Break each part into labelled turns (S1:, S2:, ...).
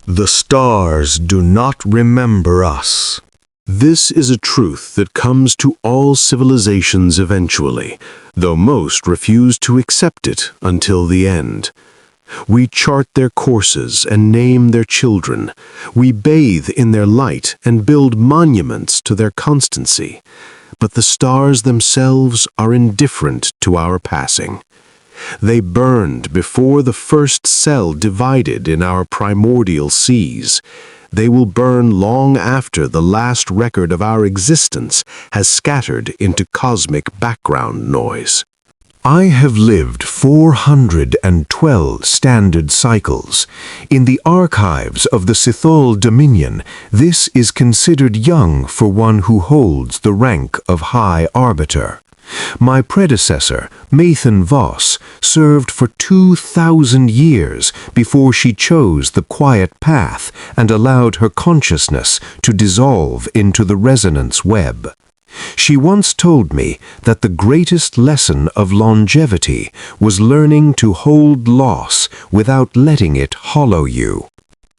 S1: The stars do not remember us. This is a truth that comes to all civilizations eventually, though most refuse to accept it until the end. We chart their courses and name their children. We bathe in their light and build monuments to their constancy. But the stars themselves are indifferent to our passing. They burned before the first cell divided in our primordial seas. They will burn long after the last record of our existence has scattered into cosmic background noise. I have lived 412 standard cycles. In the archives of the Sithol Dominion, this is considered young for one who holds the rank of High Arbiter. My predecessor, Mathan Voss, served for 2,000 years before she chose the quiet path and allowed her consciousness to dissolve into the resonance web. She once told me that the greatest lesson of longevity was learning to hold loss without letting it hollow you.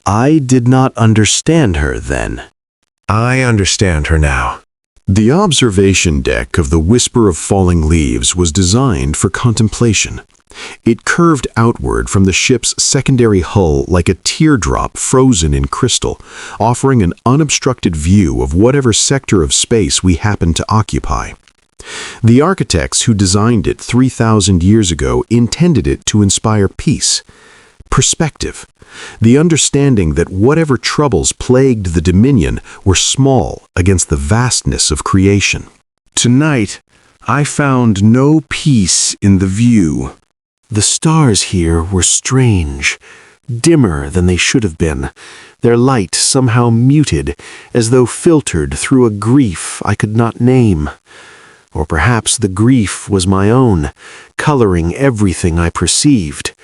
S2: I did not understand her then.
S1: I understand her now.
S3: The observation deck of the Whisper of Falling Leaves was designed for contemplation. It curved outward from the ship's secondary hull like a teardrop frozen in crystal, offering an unobstructed view of whatever sector of space we happened to occupy. The architects who designed it 3,000 years ago intended it to inspire peace, perspective, the understanding that whatever troubles plagued the Dominion were small against the vastness of creation.
S1: Tonight, I found no peace in the view.
S2: The stars here were strange, dimmer than they should have been, their light somehow muted, as though filtered through a grief I could not name. Or perhaps the grief was my own, coloring everything I perceived.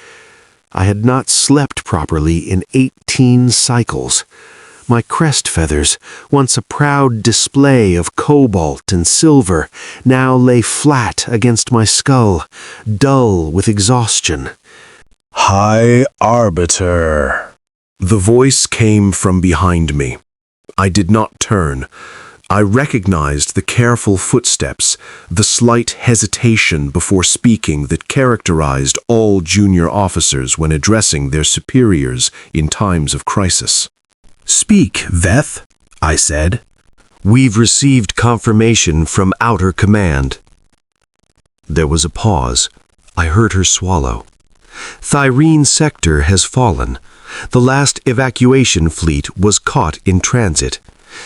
S2: I had not slept properly in 18 cycles. My crest feathers, once a proud display of cobalt and silver, now lay flat against my skull, dull with exhaustion.
S1: High Arbiter. The voice came from behind me. I did not turn. I recognized the careful footsteps, the slight hesitation before speaking that characterized all junior officers when addressing their superiors in times of crisis.
S4: "Speak, Veth," I said. "We've received confirmation from Outer Command." There was a pause. I heard her swallow. "Thyrene Sector has fallen. The last evacuation fleet was caught in transit.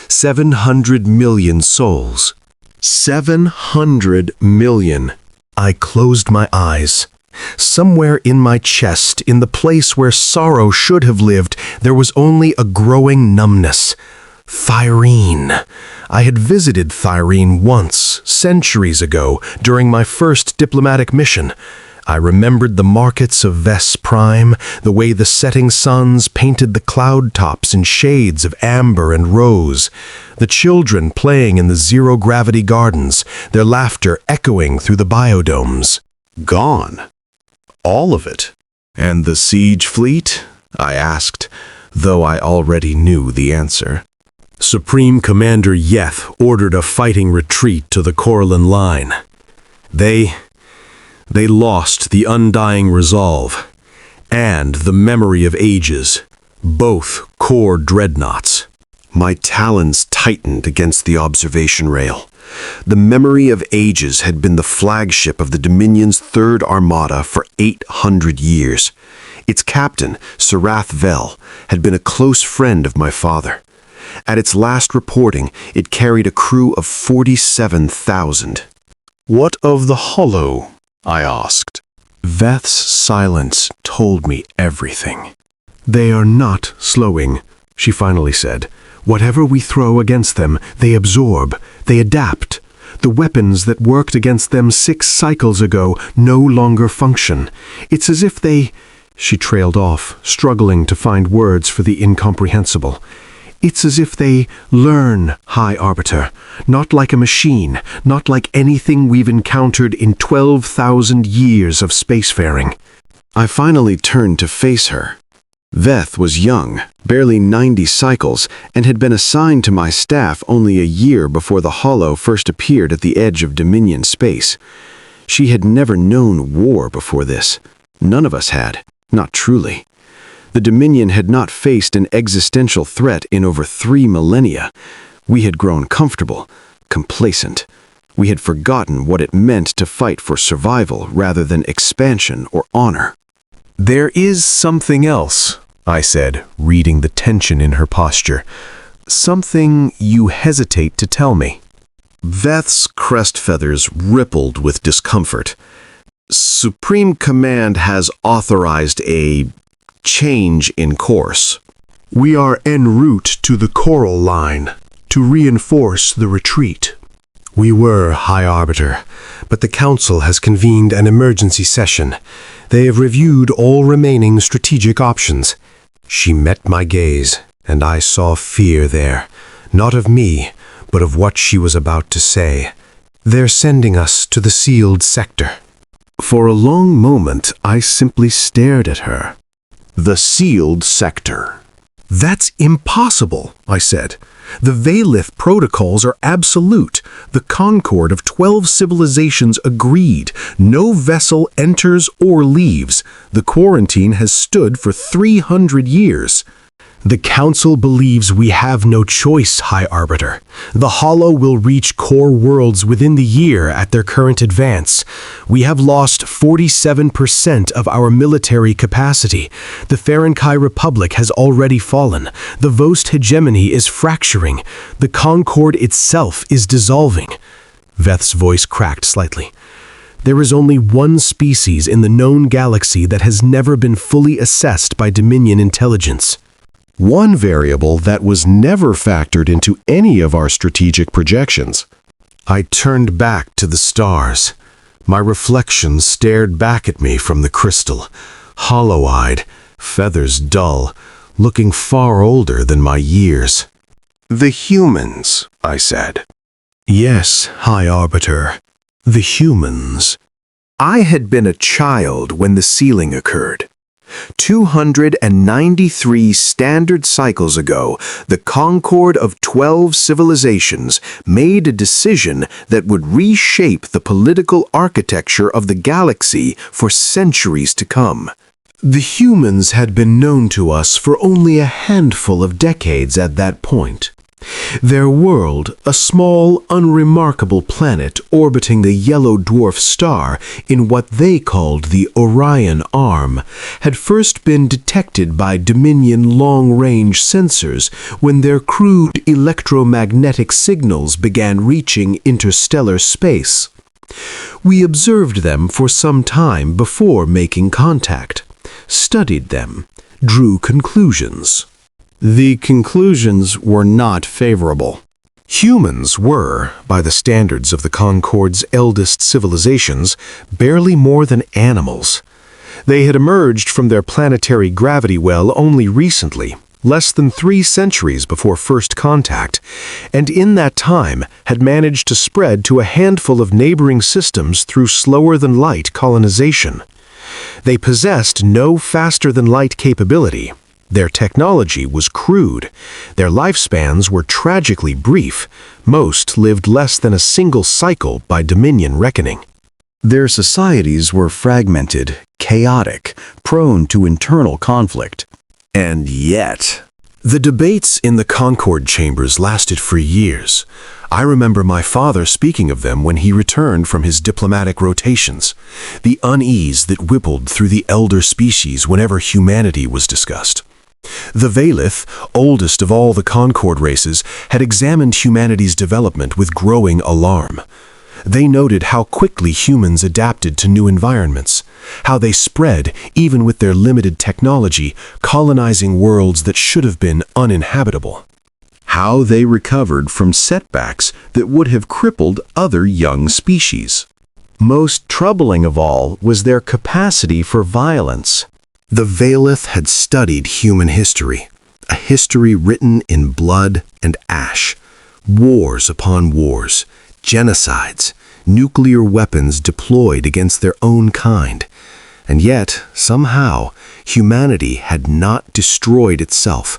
S4: 700 million souls."
S1: 700 million. I closed my eyes. Somewhere in my chest, in the place where sorrow should have lived, there was only a growing numbness. Thyrene. I had visited Thyrene once, centuries ago, during my first diplomatic mission. I remembered the markets of Ves Prime, the way the setting suns painted the cloud tops in shades of amber and rose, the children playing in the zero-gravity gardens, their laughter echoing through the biodomes.
S3: Gone. All of it.
S1: And the siege fleet? I asked, though I already knew the answer.
S4: Supreme Commander Yeth ordered a fighting retreat to the Coralline line. They lost the undying resolve and the memory of ages, both core dreadnoughts.
S3: My talons tightened against the observation rail. The memory of ages had been the flagship of the Dominion's third armada for 800 years. Its captain, Sarath Vel, had been a close friend of my father. At its last reporting, it carried a crew of 47,000.
S1: "What of the Hollow?" I asked. Veth's silence told me everything. "They are not slowing," she finally said. "Whatever we throw against them, they absorb, they adapt. The weapons that worked against them 6 cycles ago no longer function. It's as if they—" She trailed off, struggling to find words for the incomprehensible. "It's as if they learn, High Arbiter, not like a machine, not like anything we've encountered in 12,000 years of spacefaring." I finally turned to face her. Veth was young, barely 90 cycles, and had been assigned to my staff only a year before the Hollow first appeared at the edge of Dominion space. She had never known war before this. None of us had, not truly. The Dominion had not faced an existential threat in over 3 millennia. We had grown comfortable, complacent. We had forgotten what it meant to fight for survival rather than expansion or honor.
S3: "There is something else," I said, reading the tension in her posture. "Something you hesitate to tell me."
S1: Veth's crest feathers rippled with discomfort. Supreme Command has authorized a change in course.
S2: We are en route to the Coral Line to reinforce the retreat. We were, High Arbiter, but the Council has convened an emergency session. They have reviewed all remaining strategic options. She met my gaze, and I saw fear there, not of me, but of what she was about to say. They're sending us to the sealed sector.
S1: For a long moment, I simply stared at her. The sealed sector.
S2: That's impossible, I said. The Valith protocols are absolute. The Concord of 12 civilizations agreed. No vessel enters or leaves. The quarantine has stood for 300 years. The Council believes we have no choice, High Arbiter. The Hollow will reach core worlds within the year at their current advance. We have lost 47% of our military capacity. The Ferenkai Republic has already fallen. The Vost Hegemony is fracturing. The Concord itself is dissolving. Veth's voice cracked slightly. There is only one species in the known galaxy that has never been fully assessed by Dominion intelligence.
S1: One variable that was never factored into any of our strategic projections.
S2: I turned back to the stars. My reflection stared back at me from the crystal, hollow-eyed, feathers dull, looking far older than my years.
S1: The humans, I said.
S2: Yes, High Arbiter, the humans.
S1: I had been a child when the sealing occurred. 293 standard cycles ago, the Concord of 12 civilizations made a decision that would reshape the political architecture of the galaxy for centuries to come.
S2: The humans had been known to us for only a handful of decades at that point. Their world, a small, unremarkable planet orbiting the yellow dwarf star in what they called the Orion Arm, had first been detected by Dominion long-range sensors when their crude electromagnetic signals began reaching interstellar space. We observed them for some time before making contact, studied them, drew conclusions.
S1: The conclusions were not favorable.
S2: Humans were, by the standards of the Concord's eldest civilizations, barely more than animals. They had emerged from their planetary gravity well only recently, less than 3 centuries before first contact, and in that time had managed to spread to a handful of neighboring systems through slower-than-light colonization. They possessed no faster-than-light capability. Their technology was crude. Their lifespans were tragically brief. Most lived less than a single cycle by Dominion reckoning.
S1: Their societies were fragmented, chaotic, prone to internal conflict. And yet,
S2: the debates in the Concord chambers lasted for years. I remember my father speaking of them when he returned from his diplomatic rotations. The unease that rippled through the elder species whenever humanity was discussed. The Valith, oldest of all the Concord races, had examined humanity's development with growing alarm. They noted how quickly humans adapted to new environments, how they spread, even with their limited technology, colonizing worlds that should have been uninhabitable.
S1: How they recovered from setbacks that would have crippled other young species. Most troubling of all was their capacity for violence.
S2: The Valith had studied human history, a history written in blood and ash, wars upon wars, genocides, nuclear weapons deployed against their own kind.
S4: And yet, somehow, humanity had not destroyed itself.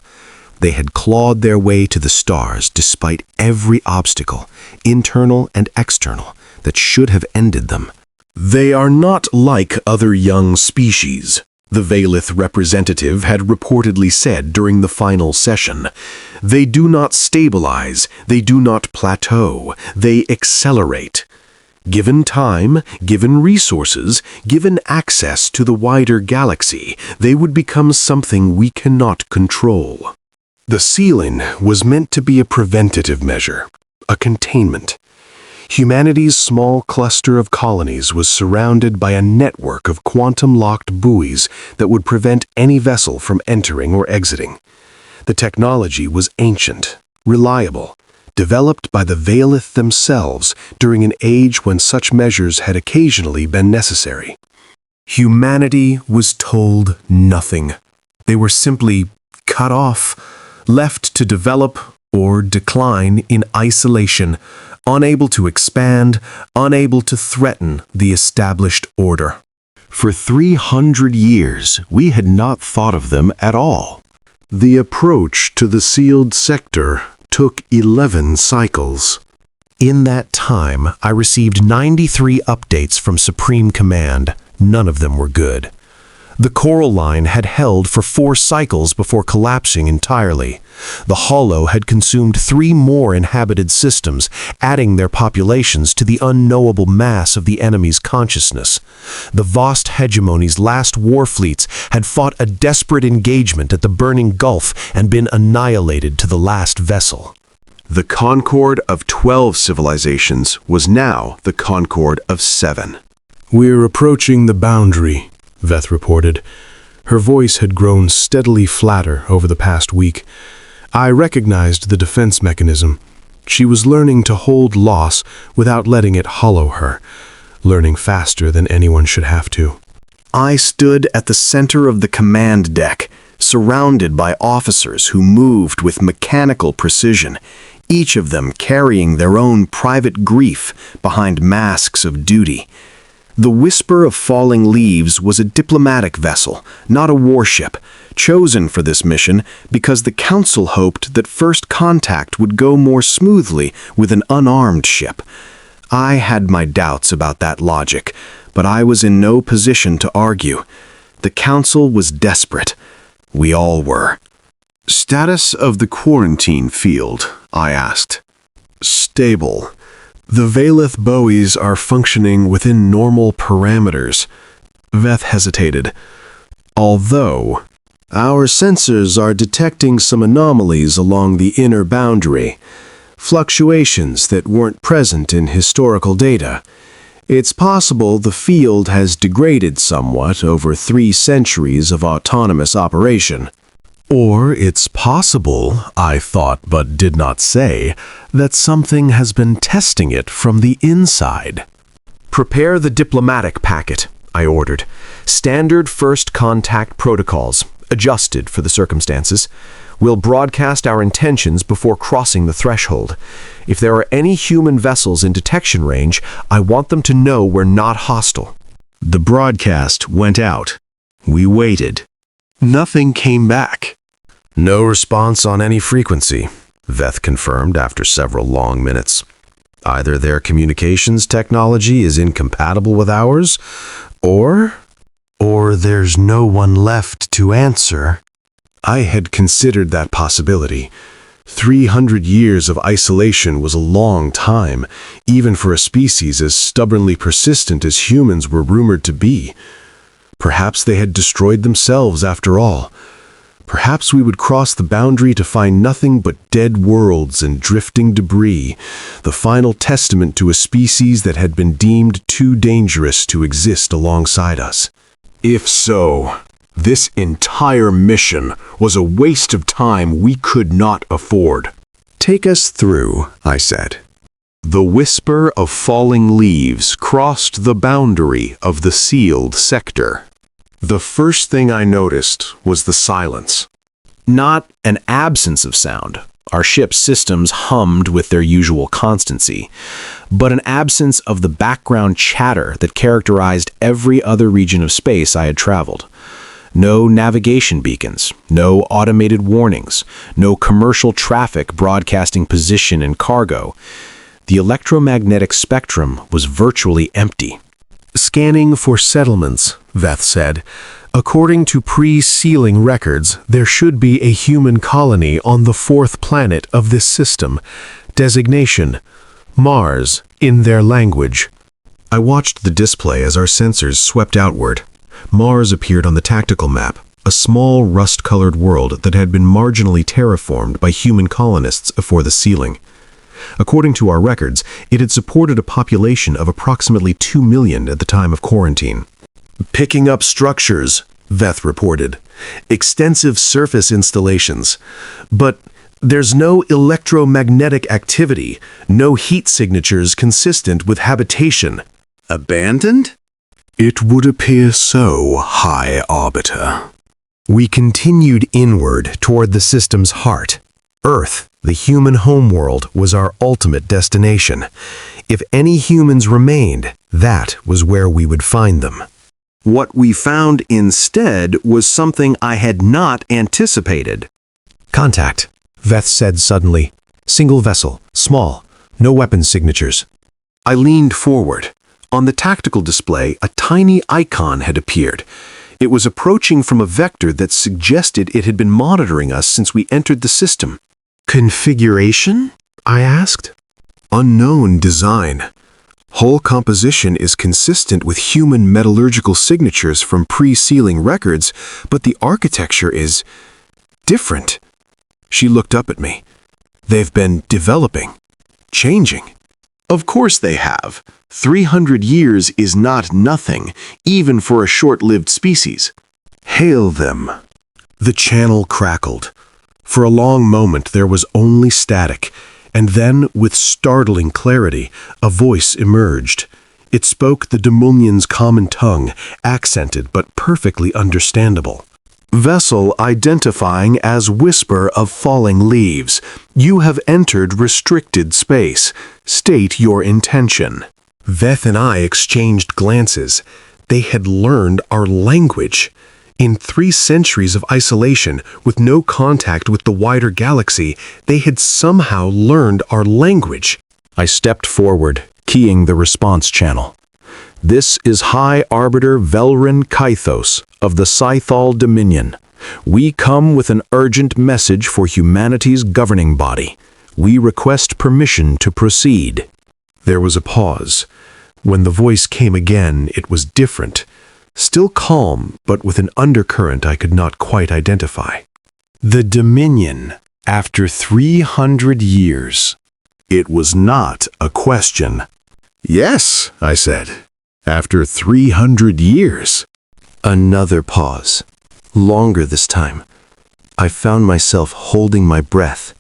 S4: They had clawed their way to the stars despite every obstacle, internal and external, that should have ended them.
S1: They are not like other young species, the Valith representative had reportedly said during the final session. They do not stabilize, they do not plateau, they accelerate. Given time, given resources, given access to the wider galaxy, they would become something we cannot control. The ceiling was meant to be a preventative measure, a containment. Humanity's small cluster of colonies was surrounded by a network of quantum-locked buoys that would prevent any vessel from entering or exiting. The technology was ancient, reliable, developed by the Valith themselves during an age when such measures had occasionally been necessary. Humanity was told nothing. They were simply cut off, left to develop or decline in isolation, unable to expand, unable to threaten the established order.
S3: For 300 years, we had not thought of them at all.
S1: The approach to the sealed sector took 11 cycles.
S4: In that time, I received 93 updates from Supreme Command. None of them were good. The Coral Line had held for 4 cycles before collapsing entirely. The Hollow had consumed 3 more inhabited systems, adding their populations to the unknowable mass of the enemy's consciousness. The Vast Hegemony's last warfleets had fought a desperate engagement at the Burning Gulf and been annihilated to the last vessel.
S1: The concord of 12 civilizations was now the concord of 7.
S5: "We're approaching the boundary," Veth reported. Her voice had grown steadily flatter over the past week. I recognized the defense mechanism. She was learning to hold loss without letting it hollow her, learning faster than anyone should have to.
S2: I stood at the center of the command deck, surrounded by officers who moved with mechanical precision, each of them carrying their own private grief behind masks of duty. The Whisper of Falling Leaves was a diplomatic vessel, not a warship, chosen for this mission because the Council hoped that first contact would go more smoothly with an unarmed ship. I had my doubts about that logic, but I was in no position to argue. The Council was desperate. We all were.
S1: "Status of the quarantine field?" I asked. "Stable. The Valith buoys are functioning within normal parameters." Veth hesitated. "Although, our sensors are detecting some anomalies along the inner boundary, fluctuations that weren't present in historical data. It's possible the field has degraded somewhat over 3 centuries of autonomous operation." Or it's possible, I thought but did not say, that something has been testing it from the inside.
S4: "Prepare the diplomatic packet," I ordered. "Standard first contact protocols, adjusted for the circumstances. We'll broadcast our intentions before crossing the threshold. If there are any human vessels in detection range, I want them to know we're not hostile."
S1: The broadcast went out. We waited. Nothing came back.
S4: "No response on any frequency," Veth confirmed after several long minutes. "Either their communications technology is incompatible with ours, or there's no one left to answer."
S1: I had considered that possibility. 300 years of isolation was a long time, even for a species as stubbornly persistent as humans were rumored to be. Perhaps they had destroyed themselves after all. Perhaps we would cross the boundary to find nothing but dead worlds and drifting debris, the final testament to a species that had been deemed too dangerous to exist alongside us. If so, this entire mission was a waste of time we could not afford. "Take us through," I said. The Whisper of Falling Leaves crossed the boundary of the sealed sector. The first thing I noticed was the silence. Not an absence of sound,
S2: Our ship's systems hummed with their usual constancy, but an absence of the background chatter that characterized every other region of space I had traveled. No navigation beacons, no automated warnings, no commercial traffic broadcasting position and cargo. The electromagnetic spectrum was virtually empty.
S5: Scanning for settlements, Veth said. According to pre-sealing records, there should be a human colony on the fourth planet of this system. Designation: Mars, in their language.
S3: I watched the display as our sensors swept outward. Mars appeared on the tactical map, a small rust-colored world that had been marginally terraformed by human colonists before the sealing. According to our records, it had supported a population of approximately 2 million at the time of quarantine.
S5: Picking up structures, Veth reported. Extensive surface installations. But there's no electromagnetic activity, no heat signatures consistent with habitation.
S3: Abandoned? It would appear so, High Arbiter.
S5: We continued inward toward the system's heart. Earth, the human homeworld, was our ultimate destination. If any humans remained, that was where we would find them.
S2: What we found instead was something I had not anticipated.
S5: Contact, Veth said suddenly. Single vessel, small, no weapon signatures.
S2: I leaned forward. On the tactical display, a tiny icon had appeared. It was approaching from a vector that suggested it had been monitoring us since we entered the system.
S5: Configuration? I asked.
S3: Unknown design. Hull composition is consistent with human metallurgical signatures from pre-sealing records, but the architecture is different. She looked up at me. They've been developing, changing.
S2: Of course they have. 300 years is not nothing, even for a short-lived species.
S3: Hail them.
S5: The channel crackled. For a long moment there was only static, and then, with startling clarity, a voice emerged. It spoke the Demulnian's common tongue, accented but perfectly understandable. Vessel identifying as Whisper of Falling Leaves. You have entered restricted space. State your intention. Veth and I exchanged glances. They had learned our language. In 3 centuries of isolation, with no contact with the wider galaxy, they had somehow learned our language. I stepped forward, keying the response channel. This is High Arbiter Velrin Kythos of the Scythal Dominion. We come with an urgent message for humanity's governing body. We request permission to proceed. There was a pause. When the voice came again, it was different. Still calm, but with an undercurrent I could not quite identify. The Dominion, after 300 years. It was not a question.
S3: Yes, I said. After 300 years.
S2: Another pause. Longer this time. I found myself holding my breath.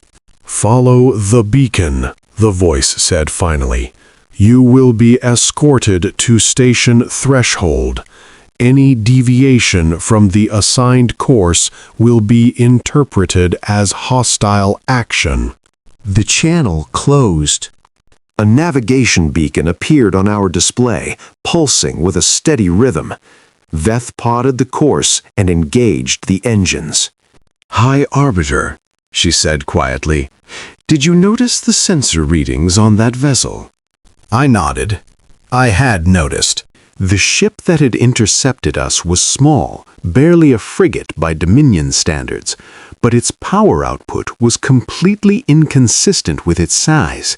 S5: Follow the beacon, the voice said finally. You will be escorted to station threshold. Any deviation from the assigned course will be interpreted as hostile action.
S2: The channel closed. A navigation beacon appeared on our display, pulsing with a steady rhythm. Veth plotted the course and engaged the engines.
S3: High Arbiter, she said quietly, did you notice the sensor readings on that vessel?
S5: I nodded. I had noticed.
S2: The ship that had intercepted us was small, barely a frigate by Dominion standards, but its power output was completely inconsistent with its size.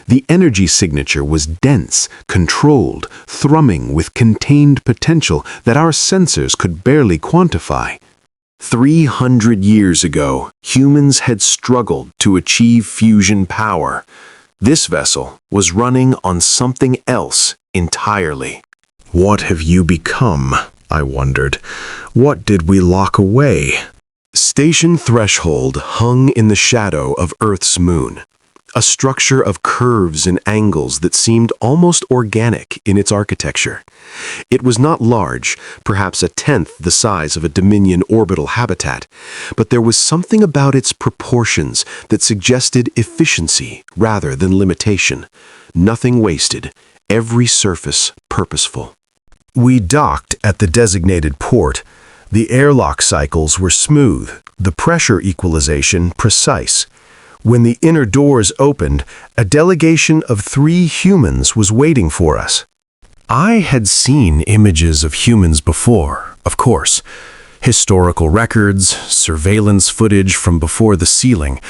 S2: The energy signature was dense, controlled, thrumming with contained potential that our sensors could barely quantify. 300 years ago, humans had struggled to achieve fusion power. This vessel was running on something else entirely.
S3: What have you become? I wondered. What did we lock away?
S2: Station threshold hung in the shadow of Earth's moon. a structure of curves and angles that seemed almost organic in its architecture. It was not large, perhaps a tenth the size of a Dominion orbital habitat, but there was something about its proportions that suggested efficiency rather than limitation. Nothing wasted, every surface purposeful.
S4: We docked at the designated port. The airlock cycles were smooth, the pressure equalization precise. When the inner doors opened, a delegation of 3 humans was waiting for us. I had seen images of humans before, of course. Historical records, surveillance footage from before the sealing.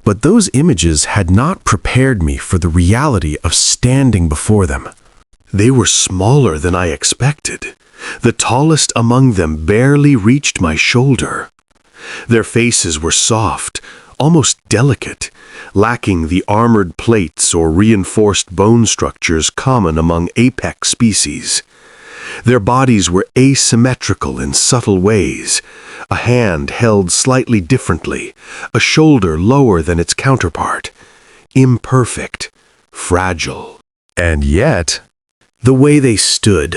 S4: But those images had not prepared me for the reality of standing before them.
S2: They were smaller than I expected. The tallest among them barely reached my shoulder. Their faces were soft, almost delicate, lacking the armored plates or reinforced bone structures common among apex species. Their bodies were asymmetrical in subtle ways, a hand held slightly differently, a shoulder lower than its counterpart, imperfect, fragile.
S4: And yet,
S2: The way they stood,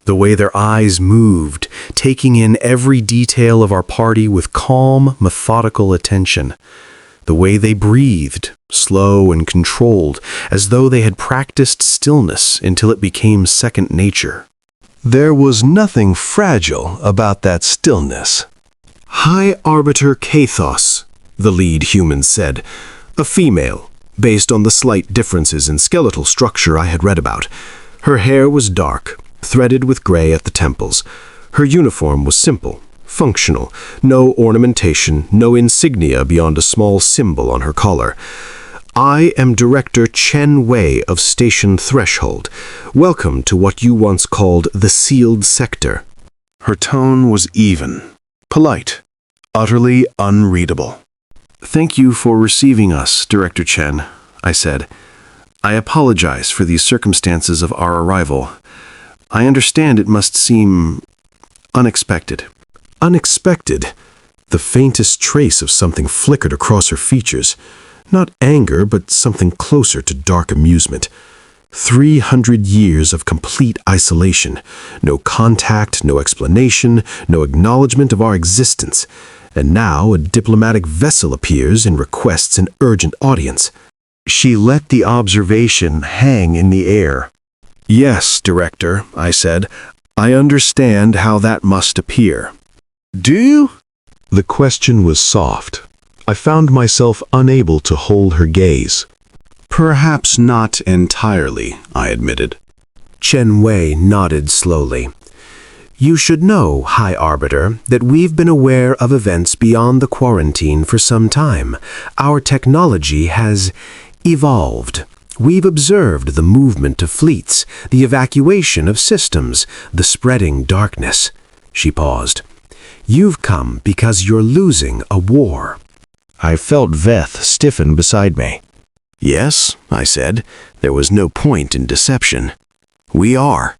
S2: the way their eyes moved, taking in every detail of our party with calm, methodical attention. The way they breathed, slow and controlled, as though they had practiced stillness until it became second nature.
S4: there was nothing fragile about that stillness.
S2: High Arbiter Kathos, the lead human said, a female, based on the slight differences in skeletal structure I had read about. Her hair was dark, threaded with gray at the temples. Her uniform was simple, functional, no ornamentation, no insignia beyond a small symbol on her collar. I am Director Chen Wei of Station Threshold. Welcome to what you once called the Sealed Sector.
S5: Her tone was even, polite, utterly unreadable.
S2: Thank you for receiving us, Director Chen, I said. I apologize for the circumstances of our arrival. I understand it must seem unexpected. Unexpected? The faintest trace of something flickered across her features. Not anger, but something closer to dark amusement. 300 years of complete isolation. No contact, no explanation, no acknowledgement of our existence. And now a diplomatic vessel appears and requests an urgent audience. She let the observation hang in the air. Yes, Director, I said. I understand how that must appear. Do you?
S3: The question was soft. I found myself unable to hold her gaze.
S2: Perhaps not entirely, I admitted. Chen Wei nodded slowly. You should know, High Arbiter, that we've been aware of events beyond the quarantine for some time. Our technology has evolved. We've observed the movement of fleets, the evacuation of systems, the spreading darkness. She paused. You've come because you're losing a war. I felt Veth stiffen beside me. Yes, I said. There was no point in deception. We are.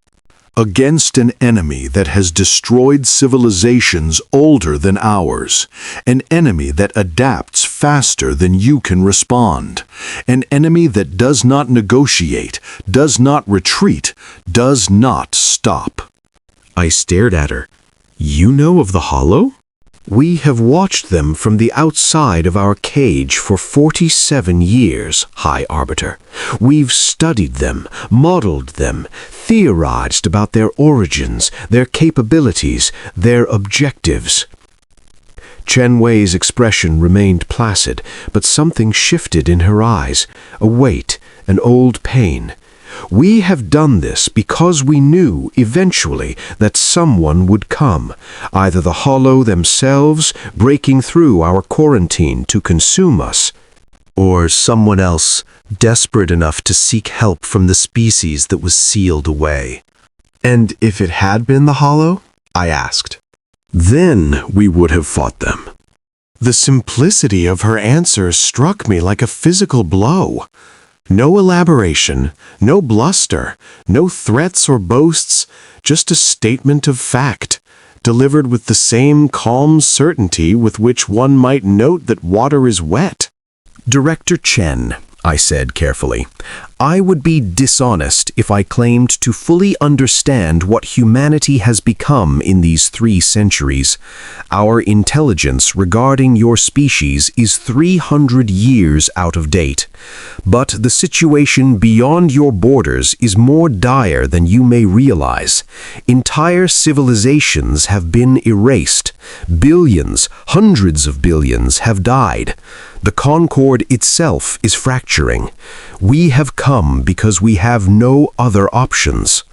S3: Against an enemy that has destroyed civilizations older than ours, an enemy that adapts faster than you can respond, an enemy that does not negotiate, does not retreat, does not stop.
S2: I stared at her. You know of the Hollow? We have watched them from the outside of our cage for 47 years, High Arbiter. We've studied them, modeled them, theorized about their origins, their capabilities, their objectives. Chen Wei's expression remained placid, but something shifted in her eyes, a weight, an old pain. We have done this because we knew, eventually, that someone would come, either the Hollow themselves, breaking through our quarantine to consume us, or someone else desperate enough to seek help from the species that was sealed away. And if it had been the Hollow? I asked. Then we would have fought them. The simplicity of her answer struck me like a physical blow. No elaboration, no bluster, no threats or boasts, just a statement of fact, delivered with the same calm certainty with which one might note that water is wet. Director Chen,
S4: I said carefully. I would be dishonest if I claimed to fully understand what humanity has become in these 3 centuries. Our intelligence regarding your species is 300 years out of date. But the situation beyond your borders is more dire than you may realize. Entire civilizations have been erased. Billions, hundreds of billions have died. The Concord itself is fracturing. We have come because we have no other options.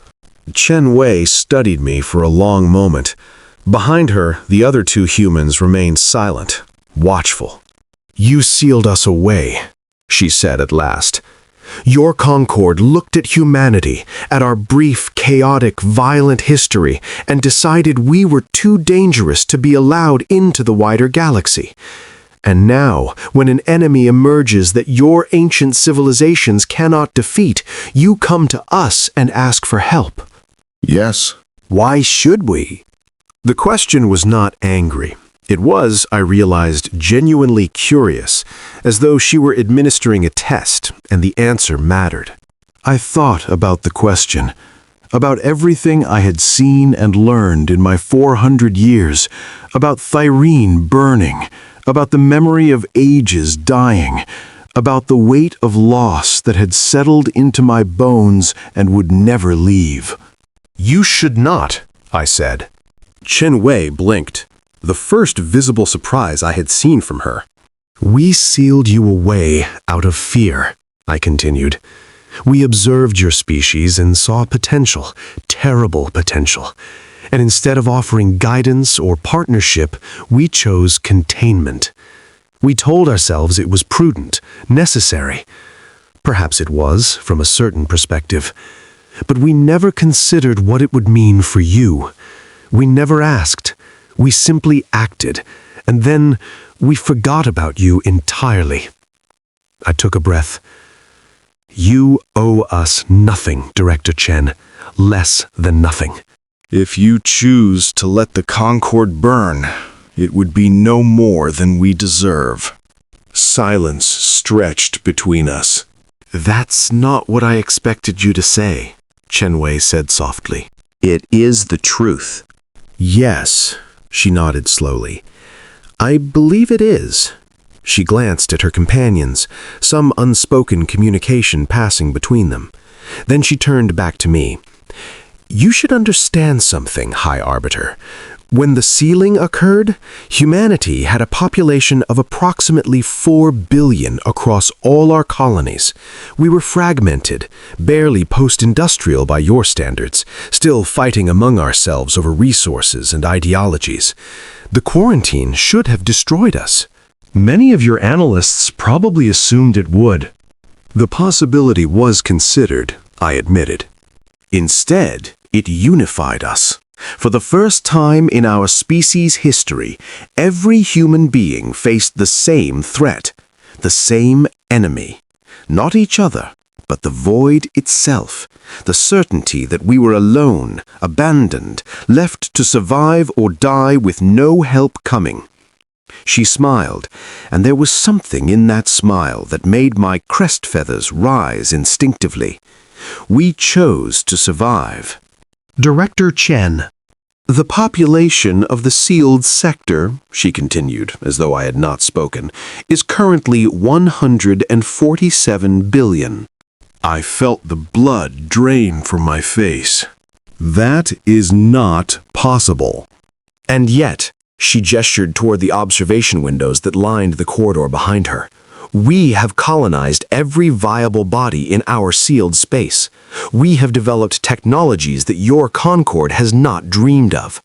S3: Chen Wei studied me for a long moment. Behind her, the other 2 humans remained silent, watchful.
S5: You sealed us away, she said at last. Your Concord looked at humanity, at our brief, chaotic, violent history, and decided we were too dangerous to be allowed into the wider galaxy. And now, when an enemy emerges that your ancient civilizations cannot defeat, you come to us and ask for help.
S3: Yes.
S5: Why should we?
S2: The question was not angry. It was, I realized, genuinely curious, as though she were administering a test, and the answer mattered. I thought about the question, about everything I had seen and learned in my 400 years, about Thyrene burning, about the memory of ages dying, about the weight of loss that had settled into my bones and would never leave.
S5: You should not, I said.
S2: Chen Wei blinked, the first visible surprise I had seen from her.
S5: We sealed you away out of fear, I continued. We observed your species and saw potential, terrible potential. And instead of offering guidance or partnership, we chose containment. We told ourselves it was prudent, necessary. Perhaps it was, from a certain perspective. But we never considered what it would mean for you. We never asked. We simply acted. And then we forgot about you entirely. I took a breath. You owe us nothing, Director Chen. Less than nothing.
S3: If you choose to let the Concord burn, it would be no more than we deserve. Silence stretched between us.
S2: That's not what I expected you to say, Chen Wei said softly.
S4: It is the truth.
S2: Yes, she nodded slowly. I believe it is. She glanced at her companions, some unspoken communication passing between them. Then she turned back to me. You should understand something, High Arbiter. When the sealing occurred, humanity had a population of approximately 4 billion across all our colonies. We were fragmented, barely post-industrial by your standards, still fighting among ourselves over resources and ideologies. The quarantine should have destroyed us.
S5: Many of your analysts probably assumed it would.
S2: The possibility was considered, I admitted. Instead, it unified us. For the first time in our species' history, every human being faced the same threat, the same enemy. Not each other, but the void itself, the certainty that we were alone, abandoned, left to survive or die with no help coming. She smiled, and there was something in that smile that made my crest feathers rise instinctively. We chose to survive.
S5: Director Chen.
S2: The population of the sealed sector, she continued, as though I had not spoken, is currently 147 billion.
S3: I felt the blood drain from my face. That is not possible.
S2: And yet, she gestured toward the observation windows that lined the corridor behind her. We have colonized every viable body in our sealed space. We have developed technologies that your Concord has not dreamed of.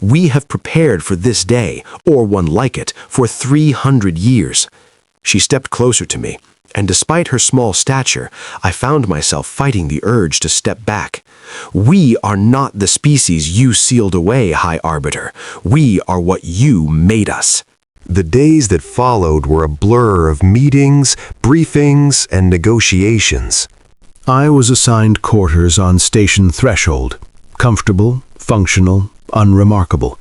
S2: We have prepared for this day, or one like it, for 300 years. She stepped closer to me, and despite her small stature, I found myself fighting the urge to step back. We are not the species you sealed away, High Arbiter. We are what you made us.
S5: The days that followed were a blur of meetings, briefings, and negotiations. I was assigned quarters on Station Threshold. Comfortable, functional, unremarkable.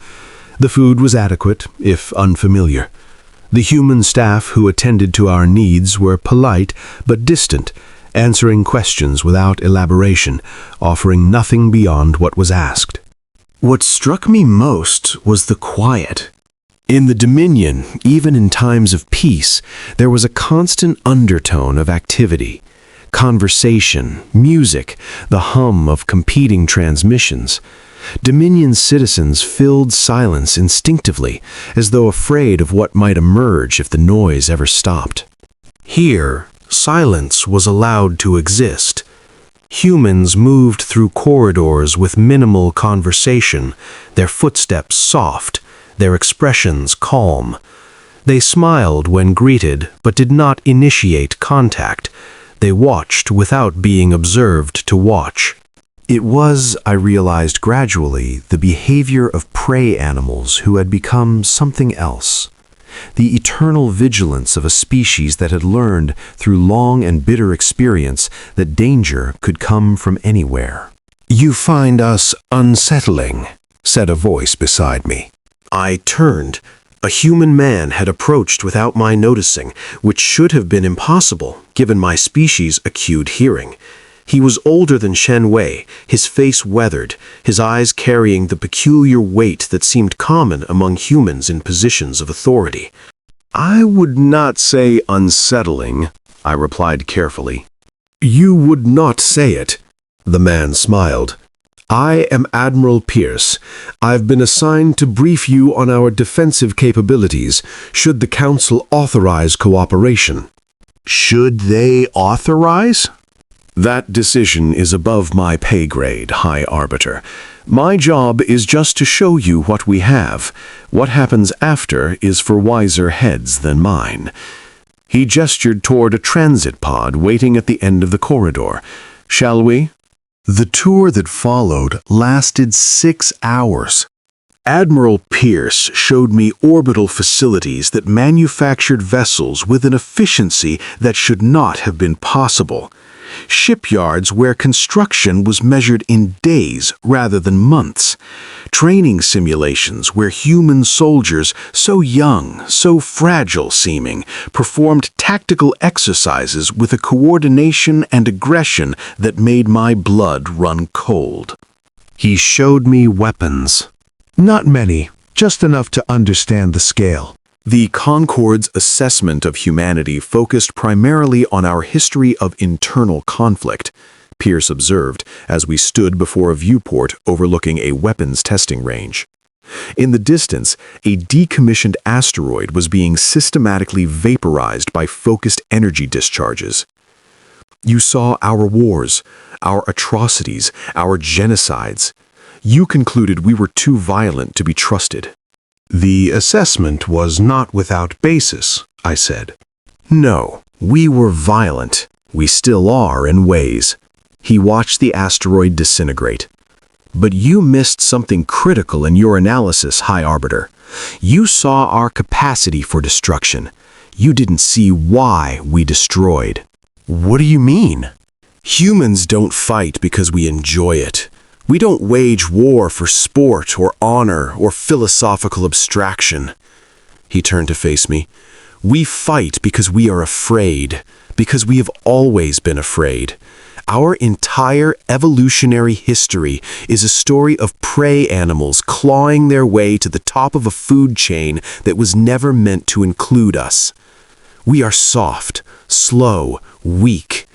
S5: The food was adequate, if unfamiliar. The human staff who attended to our needs were polite but distant, answering questions without elaboration, offering nothing beyond what was asked. What struck me most was the quiet. In the Dominion, even in times of peace, there was a constant undertone of activity. Conversation, music, the hum of competing transmissions. Dominion citizens filled silence instinctively, as though afraid of what might emerge if the noise ever stopped. Here, silence was allowed to exist. Humans moved through corridors with minimal conversation, their footsteps soft, their expressions calm. They smiled when greeted, but did not initiate contact. They watched without being observed to watch. It was, I realized gradually, the behavior of prey animals who had become something else. The eternal vigilance of a species that had learned, through long and bitter experience, that danger could come from anywhere. "You find us unsettling," said a voice beside me. I turned. A human man had approached without my noticing, which should have been impossible, given my species' acute hearing. He was older than Shen Wei, his face weathered, his eyes carrying the peculiar weight that seemed common among humans in positions of authority. "I would not say unsettling," I replied carefully. "You would not say it." The man smiled. "I am Admiral Pierce. I've been assigned to brief you on our defensive capabilities, should the Council authorize cooperation." "Should they authorize?" "That decision is above my pay grade, High Arbiter. My job is just to show you what we have. What happens after is for wiser heads than mine." He gestured toward a transit pod waiting at the end of the corridor. "Shall we?" The tour that followed lasted 6 hours. Admiral Pierce showed me orbital facilities that manufactured vessels with an efficiency that should not have been possible. Shipyards where construction was measured in days rather than months. Training simulations where human soldiers, so young, so fragile seeming, performed tactical exercises with a coordination and aggression that made my blood run cold. He showed me weapons. Not many, just enough to understand the scale. The Concord's assessment of humanity focused primarily on our history of internal conflict, Pierce observed as we stood before a viewport overlooking a weapons testing range. In the distance, a decommissioned asteroid was being systematically vaporized by focused energy discharges. You saw our wars, our atrocities, our genocides. You concluded we were too violent to be trusted. The assessment was not without basis, I said. No, we were violent. We still are in ways. He watched the asteroid disintegrate. But you missed something critical in your analysis, High Arbiter. You saw our capacity for destruction. You didn't see why we destroyed. What do you mean? Humans don't fight because we enjoy it. We don't wage war for sport or honor or philosophical abstraction. He turned to face me. We fight because we are afraid, because we have always been afraid. Our entire evolutionary history is a story of prey animals clawing their way to the top of a food chain that was never meant to include us. We are soft, slow, weak.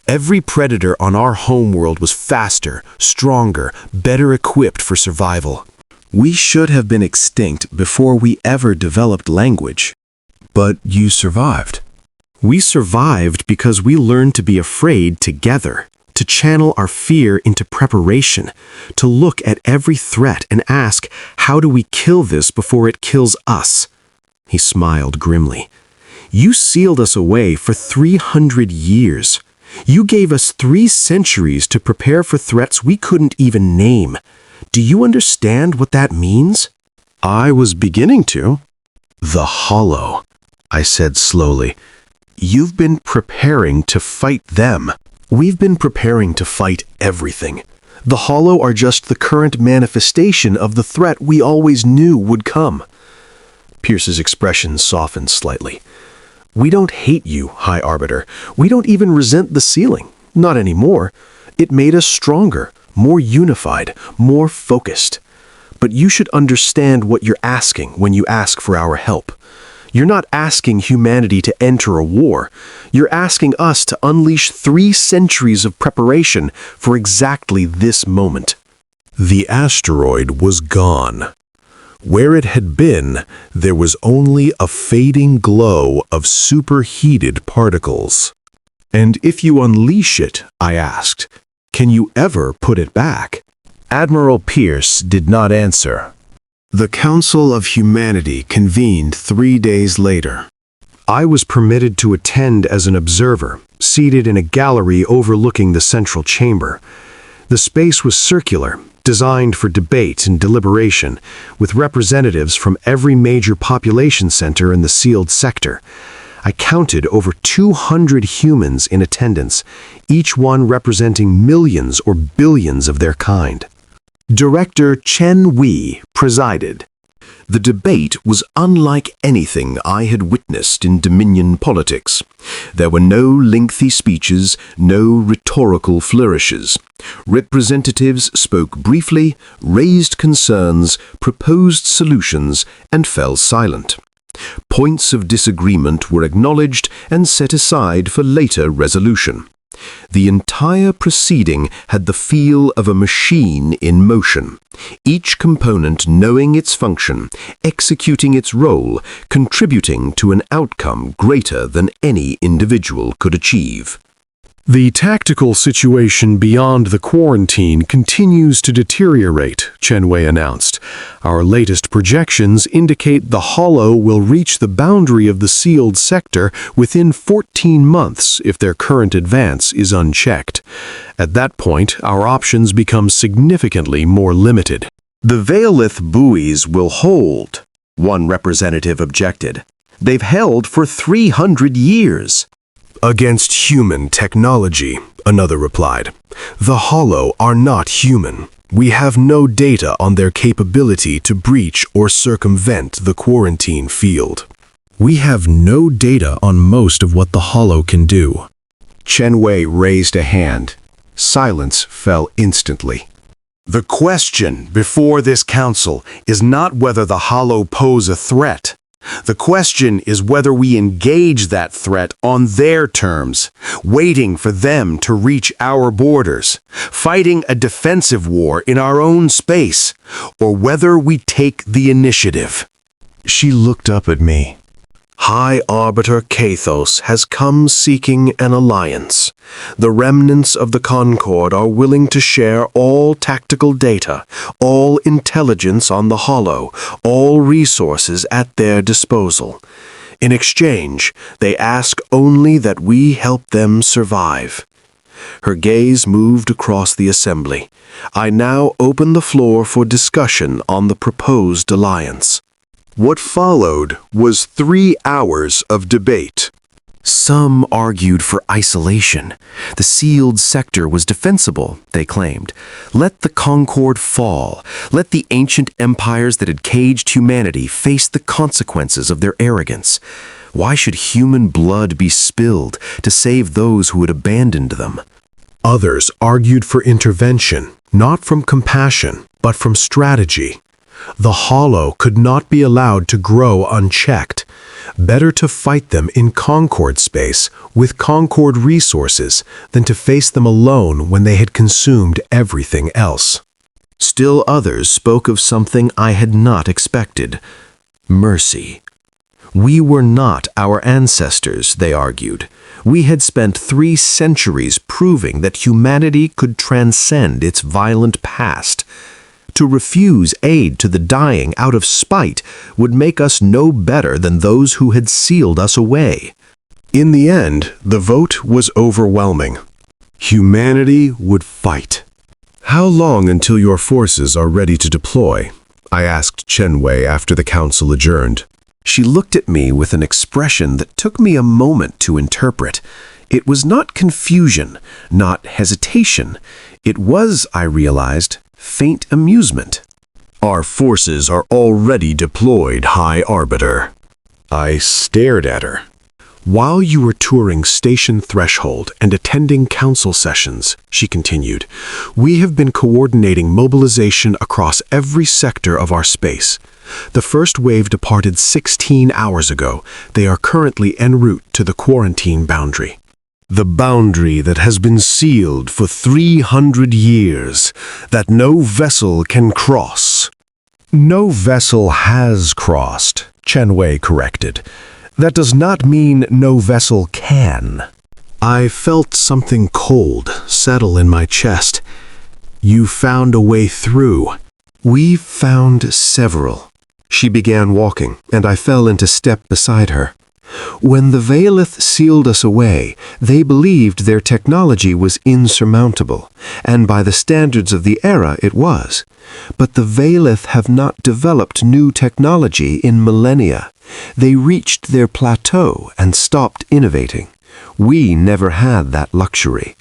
S5: Every predator on our homeworld was faster, stronger, better equipped for survival. We should have been extinct before we ever developed language. But you survived. We survived because we learned to be afraid together, to channel our fear into preparation, to look at every threat and ask, how do we kill this before it kills us? He smiled grimly. You sealed us away for 300 years. You gave us 3 centuries to prepare for threats we couldn't even name. Do you understand what that means? I was beginning to. The Hollow, I said slowly. You've been preparing to fight them. We've been preparing to fight everything. The Hollow are just the current manifestation of the threat we always knew would come.
S2: Pierce's expression softened slightly. We don't hate you, High Arbiter. We don't even resent the sealing. Not anymore. It made us stronger, more unified, more focused. But you should understand what you're asking when you ask for our help. You're not asking humanity to enter a war. You're asking us to unleash 3 centuries of preparation for exactly this moment.
S3: The asteroid was gone. Where it had been, there was only a fading glow of superheated particles.
S5: And if you unleash it, I asked, can you ever put it back?
S4: Admiral Pierce did not answer.
S1: The Council of Humanity convened 3 days later.
S2: I was permitted to attend as an observer, seated in a gallery overlooking the central chamber. The space was circular, designed for debate and deliberation, with representatives from every major population center in the sealed sector. I counted over 200 humans in attendance, each one representing millions or billions of their kind. Director Chen Wei presided.
S4: The debate was unlike anything I had witnessed in Dominion politics. There were no lengthy speeches, no rhetorical flourishes. Representatives spoke briefly, raised concerns, proposed solutions, and fell silent. Points of disagreement were acknowledged and set aside for later resolution. The entire proceeding had the feel of a machine in motion, each component knowing its function, executing its role, contributing to an outcome greater than any individual could achieve.
S5: The tactical situation beyond the quarantine continues to deteriorate, Chen Wei announced. Our latest projections indicate the Hollow will reach the boundary of the sealed sector within 14 months if their current advance is unchecked. At that point, our options become significantly more limited.
S4: The Veilith buoys will hold, one representative objected. They've held for 300 years.
S5: Against human technology, another replied. The Hollow are not human. We have no data on their capability to breach or circumvent the quarantine field.
S3: We have no data on most of what the Hollow can do.
S2: Chen Wei raised a hand. Silence fell instantly. The question before this council is not whether the Hollow pose a threat. The question is whether we engage that threat on their terms, waiting for them to reach our borders, fighting a defensive war in our own space, or whether we take the initiative.
S1: She looked up at me. High Arbiter Kathos has come seeking an alliance. The remnants of the Concord are willing to share all tactical data, all intelligence on the Hollow, all resources at their disposal. In exchange, they ask only that we help them survive. Her gaze moved across the assembly. I now open the floor for discussion on the proposed alliance. What followed was 3 hours of debate.
S4: Some argued for isolation. The sealed sector was defensible, they claimed. Let the Concord fall. Let the ancient empires that had caged humanity face the consequences of their arrogance. Why should human blood be spilled to save those who had abandoned them?
S5: Others argued for intervention, not from compassion, but from strategy. The Hollow could not be allowed to grow unchecked. Better to fight them in Concord space with Concord resources than to face them alone when they had consumed everything else.
S4: Still others spoke of something I had not expected: mercy. We were not our ancestors, they argued. We had spent 3 centuries proving that humanity could transcend its violent past. To refuse aid to the dying out of spite would make us no better than those who had sealed us away.
S1: In the end, the vote was overwhelming. Humanity would fight. How long until your forces are ready to deploy? I asked Chen Wei after the council adjourned.
S4: She looked at me with an expression that took me a moment to interpret. It was not confusion, not hesitation. It was, I realized, faint amusement.
S3: Our forces are already deployed, High Arbiter. I stared at her.
S5: While you were touring Station Threshold and attending council sessions, she continued, we have been coordinating mobilization across every sector of our space. The first wave departed 16 hours ago. They are currently en route to the quarantine boundary.
S3: The boundary that has been sealed for 300 years, that no vessel can cross. No vessel has crossed, Chen Wei corrected. That does not mean no vessel can.
S5: I felt something cold settle in my chest. You found a way through. We've found several. She began walking, and I fell into step beside her. When the Veilith sealed us away, they believed their technology was insurmountable, and by the standards of the era it was. But the Veilith have not developed new technology in millennia. They reached their plateau and stopped innovating. We never had that luxury.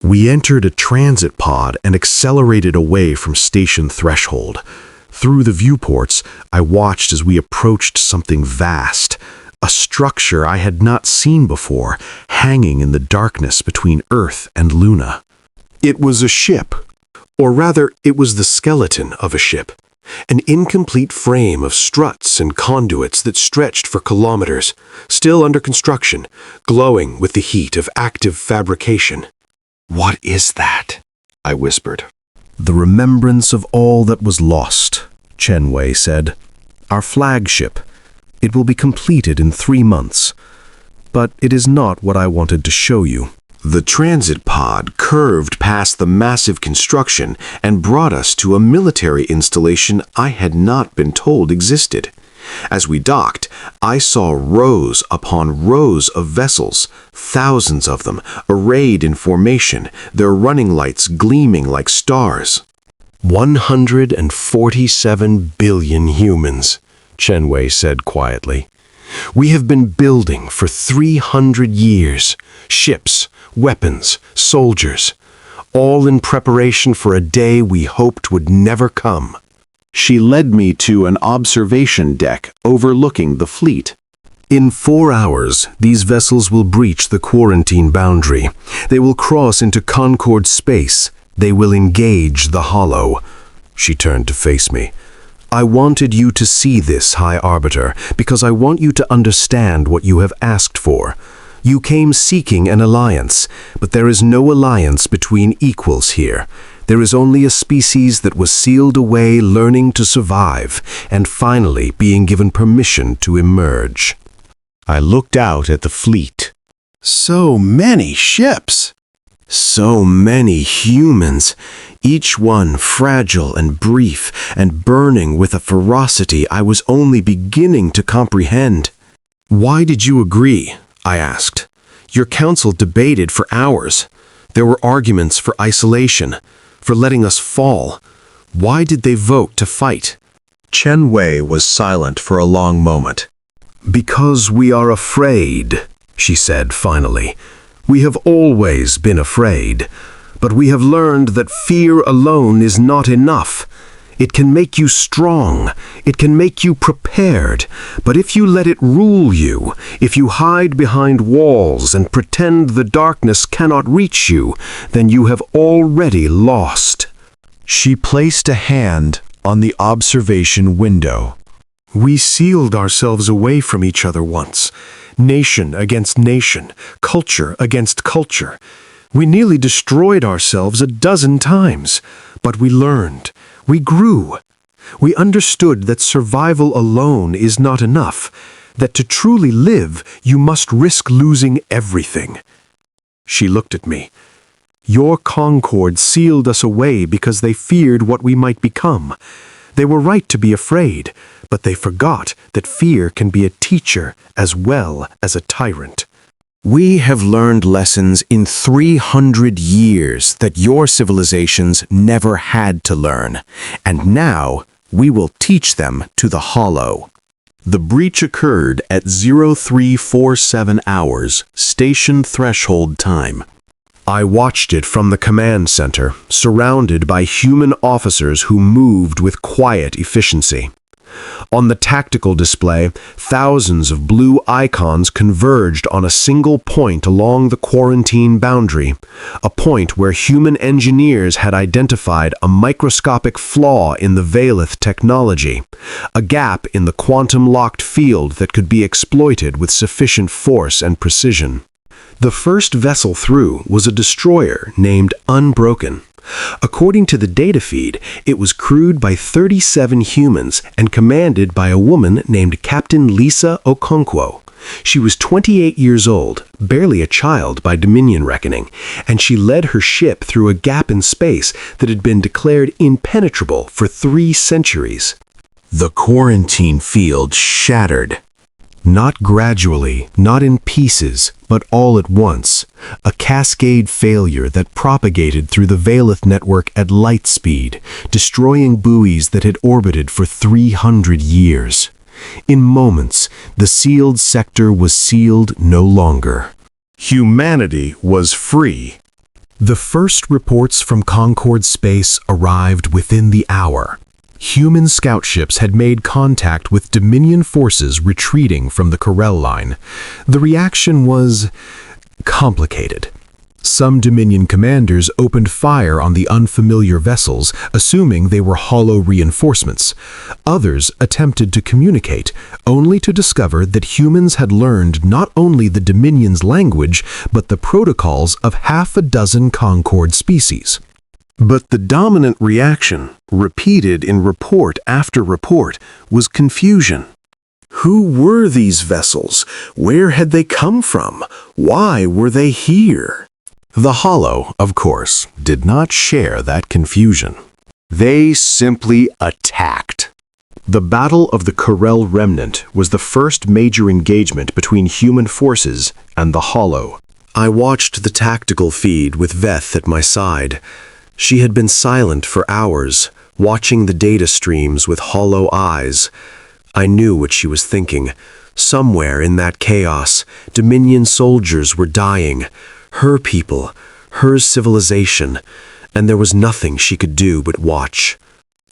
S3: We entered a transit pod and accelerated away from Station Threshold. Through the viewports, I watched as we approached something vast, a structure I had not seen before, hanging in the darkness between Earth and Luna.
S5: It was a ship, or rather, it was the skeleton of a ship. An incomplete frame of struts and conduits that stretched for kilometers, still under construction, glowing with the heat of active fabrication.
S2: What is that? I whispered.
S3: The remembrance of all that was lost, Chen Wei said. Our flagship. It will be completed in 3 months. But it is not what I wanted to show you.
S2: The transit pod curved past the massive construction and brought us to a military installation I had not been told existed. As we docked, I saw rows upon rows of vessels, thousands of them, arrayed in formation, their running lights gleaming like stars.
S5: 147 billion humans, Chen Wei said quietly. We have been building for 300 years, ships, weapons, soldiers, all in preparation for a day we hoped would never come.
S2: She led me to an observation deck overlooking the fleet.
S3: In 4 hours, these vessels will breach the quarantine boundary. They will cross into Concord space. They will engage the Hollow. She turned to face me. I wanted you to see this, High Arbiter, because I want you to understand what you have asked for. You came seeking an alliance, but there is no alliance between equals here. There is only a species that was sealed away learning to survive, and finally being given permission to emerge. I looked out at the fleet.
S5: So many ships!
S3: So many humans, each one fragile and brief and burning with a ferocity I was only beginning to comprehend.
S5: Why did you agree? I asked. Your council debated for hours. There were arguments for isolation, for letting us fall. Why did they vote to fight?
S2: Chen Wei was silent for a long moment.
S3: Because we are afraid, she said finally. We have always been afraid, but we have learned that fear alone is not enough. It can make you strong, it can make you prepared, but if you let it rule you, if you hide behind walls and pretend the darkness cannot reach you, then you have already lost.
S2: She placed a hand on the observation window.
S5: We sealed ourselves away from each other once. Nation against nation, culture against culture. We nearly destroyed ourselves a dozen times, but we learned. We grew. We understood that survival alone is not enough, that to truly live, you must risk losing everything. She looked at me. Your Concord sealed us away because they feared what we might become. They were right to be afraid, but they forgot that fear can be a teacher as well as a tyrant.
S3: We have learned lessons in 300 years that your civilizations never had to learn, and now we will teach them to the Hollow. The breach occurred at 0347 hours, station threshold time.
S1: I watched it from the command center, surrounded by human officers who moved with quiet efficiency. On the tactical display, thousands of blue icons converged on a single point along the quarantine boundary, a point where human engineers had identified a microscopic flaw in the Valeth technology, a gap in the quantum-locked field that could be exploited with sufficient force and precision. The first vessel through was a destroyer named Unbroken. According to the data feed, it was crewed by 37 humans and commanded by a woman named Captain Lisa Okonkwo. She was 28 years old, barely a child by Dominion reckoning, and she led her ship through a gap in space that had been declared impenetrable for 3 centuries.
S2: The quarantine field shattered. Not gradually, not in pieces, but all at once. A cascade failure that propagated through the Valeth network at light speed, destroying buoys that had orbited for 300 years. In moments, the sealed sector was sealed no longer.
S1: Humanity was free.
S2: The first reports from Concord Space arrived within the hour. Human scout ships had made contact with Dominion forces retreating from the Corel line. The reaction was complicated. Some Dominion commanders opened fire on the unfamiliar vessels, assuming they were hollow reinforcements. Others attempted to communicate, only to discover that humans had learned not only the Dominion's language, but the protocols of half a dozen Concord species.
S1: But the dominant reaction, repeated in report after report, was confusion. Who were these vessels? Where had they come from? Why were they here?
S3: The Hollow, of course, did not share that confusion.
S1: They simply attacked. The Battle of the Corel Remnant was the first major engagement between human forces and the Hollow. I watched the tactical feed with Veth at my side. She had been silent for hours, watching the data streams with hollow eyes. I knew what she was thinking. Somewhere in that chaos, Dominion soldiers were dying. Her people, her civilization, and there was nothing she could do but watch.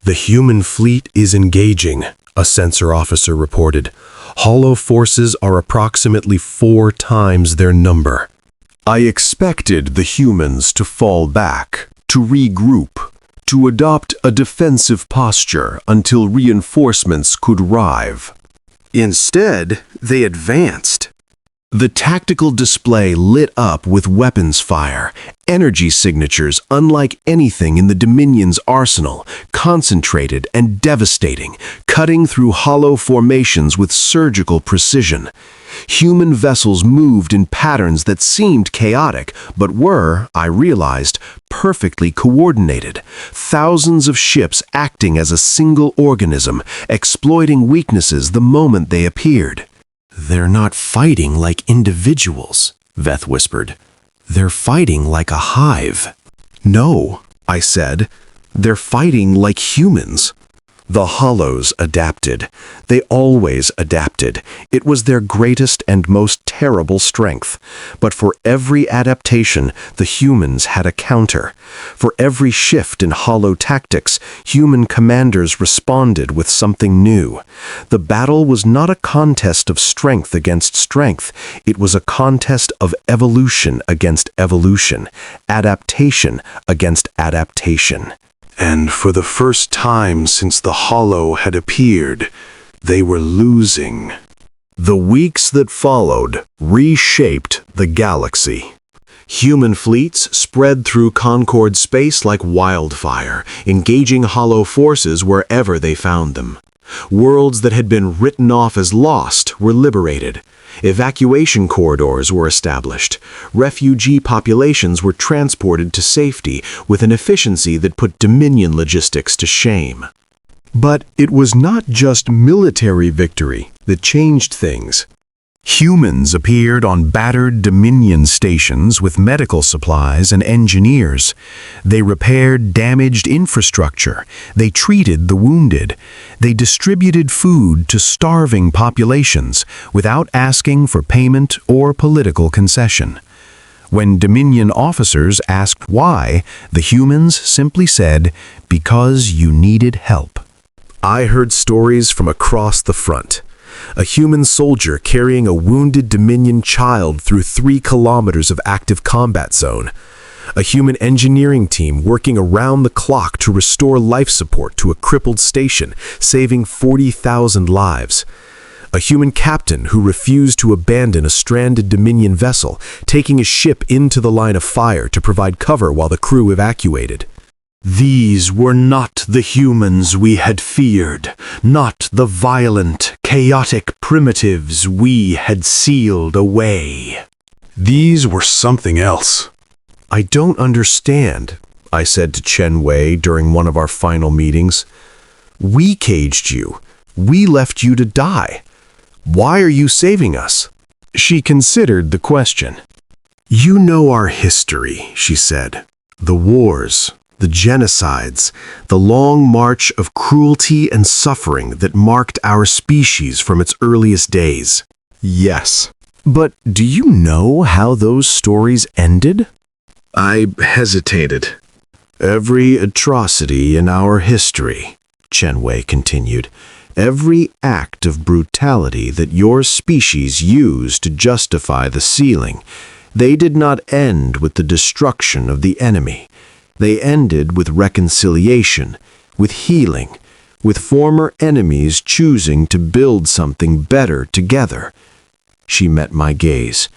S5: The human fleet is engaging, a sensor officer reported. Hollow forces are approximately 4 times their number.
S1: I expected the humans to fall back, to regroup, to adopt a defensive posture until reinforcements could arrive. Instead, they advanced. The tactical display lit up with weapons fire, energy signatures unlike anything in the Dominion's arsenal, concentrated and devastating, cutting through hollow formations with surgical precision. Human vessels moved in patterns that seemed chaotic, but were, I realized, perfectly coordinated. Thousands of ships acting as a single organism, exploiting weaknesses the moment they appeared.
S2: "They're not fighting like individuals," Veth whispered. "They're fighting like a hive."
S1: "No," I said. "They're fighting like humans." The Hollows adapted. They always adapted. It was their greatest and most terrible strength. But for every adaptation, the humans had a counter. For every shift in Hollow tactics, human commanders responded with something new. The battle was not a contest of strength against strength. It was a contest of evolution against evolution, adaptation against adaptation. And for the first time since the Hollow had appeared, they were losing. The weeks that followed reshaped the galaxy. Human fleets spread through Concord space like wildfire, engaging Hollow forces wherever they found them. Worlds that had been written off as lost were liberated. Evacuation corridors were established. Refugee populations were transported to safety with an efficiency that put Dominion logistics to shame. But it was not just military victory that changed things.
S3: Humans appeared on battered Dominion stations with medical supplies and engineers. They repaired damaged infrastructure. They treated the wounded. They distributed food to starving populations without asking for payment or political concession. When Dominion officers asked why, the humans simply said, "Because you needed help."
S5: I heard stories from across the front. A human soldier carrying a wounded Dominion child through 3 kilometers of active combat zone. A human engineering team working around the clock to restore life support to a crippled station, saving 40,000 lives. A human captain who refused to abandon a stranded Dominion vessel, taking his ship into the line of fire to provide cover while the crew evacuated. These were not the humans we had feared, not the violent, chaotic primitives we had sealed away. These were something else.
S3: "I don't understand," I said to Chen Wei during one of our final meetings. "We caged you. We left you to die. Why are you saving us?"
S5: She considered the question.
S2: "You know our history," she said. "The wars, the genocides, the long march of cruelty and suffering that marked our species from its earliest days."
S5: Yes.
S2: "But do you know how those stories ended?"
S5: I hesitated.
S2: "Every atrocity in our history," Chen Wei continued, "every act of brutality that your species used to justify the sealing, they did not end with the destruction of the enemy. They ended with reconciliation, with healing, with former enemies choosing to build something better together." She met my gaze.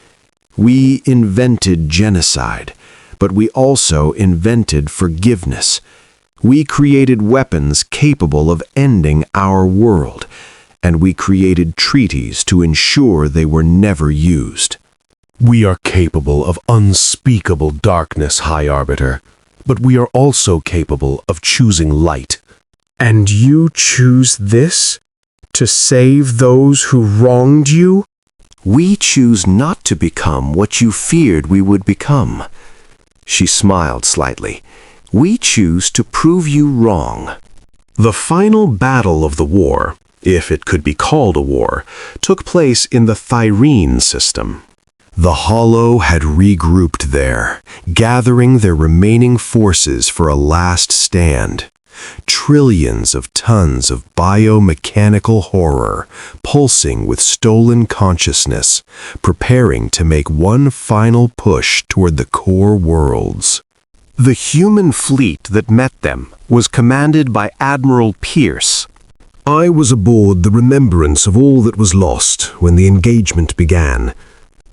S2: "We invented genocide, but we also invented forgiveness. We created weapons capable of ending our world, and we created treaties to ensure they were never used."
S5: We are capable of unspeakable darkness, High Arbiter, but we are also capable of choosing light. And you choose this? To save those who wronged you?
S2: "We choose not to become what you feared we would become." She smiled slightly. "We choose to prove you wrong."
S5: The final battle of the war, if it could be called a war, took place in the Thyrene system.
S3: The Hollow had regrouped there, gathering their remaining forces for a last stand. Trillions of tons of biomechanical horror, pulsing with stolen consciousness, preparing to make one final push toward the core worlds.
S2: The human fleet that met them was commanded by Admiral Pierce.
S1: I was aboard the remembrance of all that was lost when the engagement began.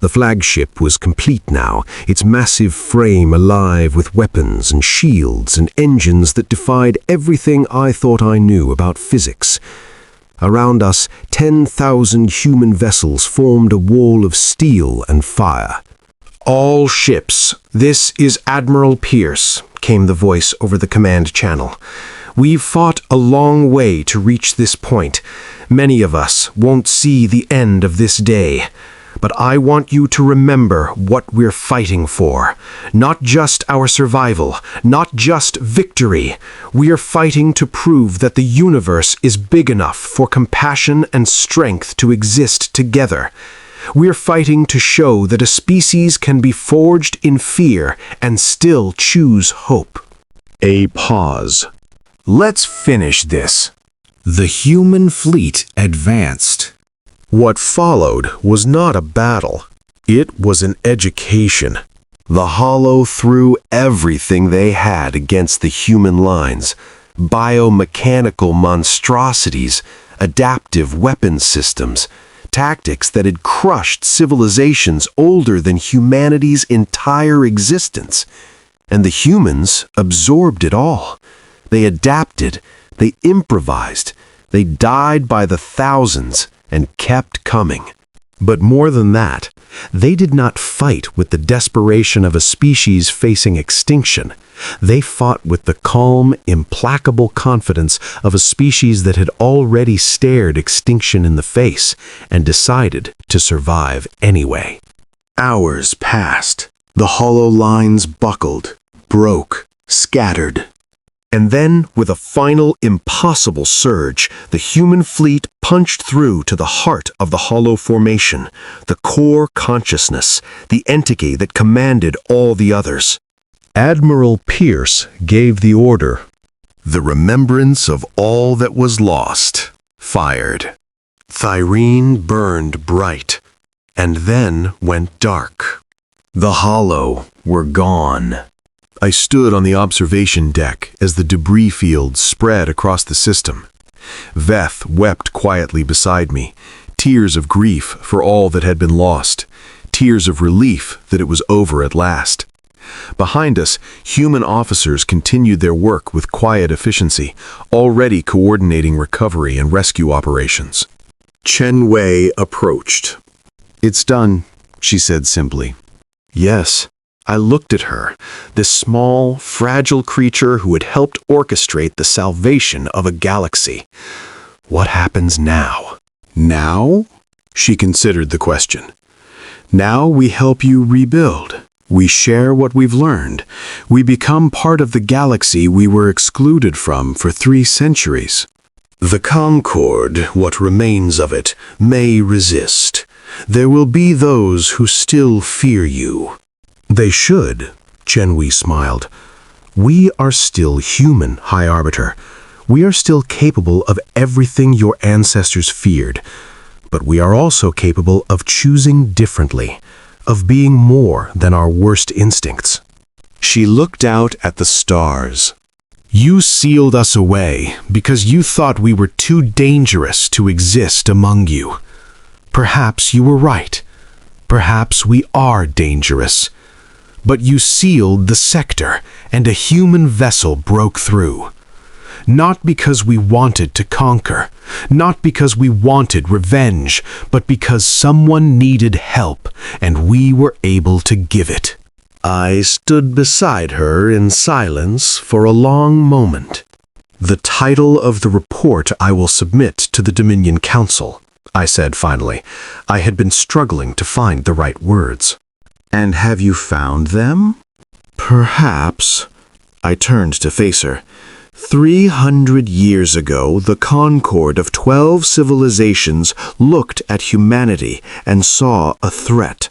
S1: The flagship was complete now, its massive frame alive with weapons and shields and engines that defied everything I thought I knew about physics. Around us, 10,000 human vessels formed a wall of steel and fire.
S2: "All ships, this is Admiral Pierce," came the voice over the command channel. "We've fought a long way to reach this point. Many of us won't see the end of this day. But I want you to remember what we're fighting for. Not just our survival, not just victory. We are fighting to prove that the universe is big enough for compassion and strength to exist together. We're fighting to show that a species can be forged in fear and still choose hope."
S3: A pause.
S5: Let's finish this.
S3: The human fleet advanced.
S5: What followed was not a battle. It was an education.
S2: The Hollow threw everything they had against the human lines. Biomechanical monstrosities, adaptive weapon systems, tactics that had crushed civilizations older than humanity's entire existence. And the humans absorbed it all. They adapted, they improvised, they died by the thousands and kept coming.
S5: But more than that, they did not fight with the desperation of a species facing extinction. They fought with the calm, implacable confidence of a species that had already stared extinction in the face and decided to survive anyway.
S2: Hours passed. The hollow lines buckled, broke, scattered.
S4: And then, with a final impossible surge, the human fleet punched through to the heart of the hollow formation, the core consciousness, the entity that commanded all the others.
S3: Admiral Pierce gave the order.
S1: The remembrance of all that was lost, fired.
S2: Thyrene burned bright, and then went dark.
S4: The hollow were gone.
S3: I stood on the observation deck as the debris field spread across the system. Veth wept quietly beside me, tears of grief for all that had been lost, tears of relief that it was over at last. Behind us, human officers continued their work with quiet efficiency, already coordinating recovery and rescue operations.
S2: Chen Wei approached.
S3: "It's done," she said simply.
S2: Yes, I looked at her, this small, fragile creature who had helped orchestrate the salvation of a galaxy. What happens now?
S3: "Now?" She considered the question. "Now we help you rebuild. We share what we've learned. We become part of the galaxy we were excluded from for 3 centuries.
S2: The Concord, what remains of it, may resist. There will be those who still fear you."
S5: They should, Chen Wei smiled. We are still human, High Arbiter. We are still capable of everything your ancestors feared. But we are also capable of choosing differently, of being more than our worst instincts.
S2: She looked out at the stars.
S5: You sealed us away because you thought we were too dangerous to exist among you. Perhaps you were right. Perhaps we are dangerous. But you sealed the sector, and a human vessel broke through. Not because we wanted to conquer, not because we wanted revenge, but because someone needed help, and we were able to give it.
S2: I stood beside her in silence for a long moment. "The title of the report I will submit to the Dominion Council," I said finally. I had been struggling to find the right words.
S1: And have you found them?
S2: Perhaps. I turned to face her. 300 years ago, the Concord of 12 civilizations looked at humanity and saw a threat.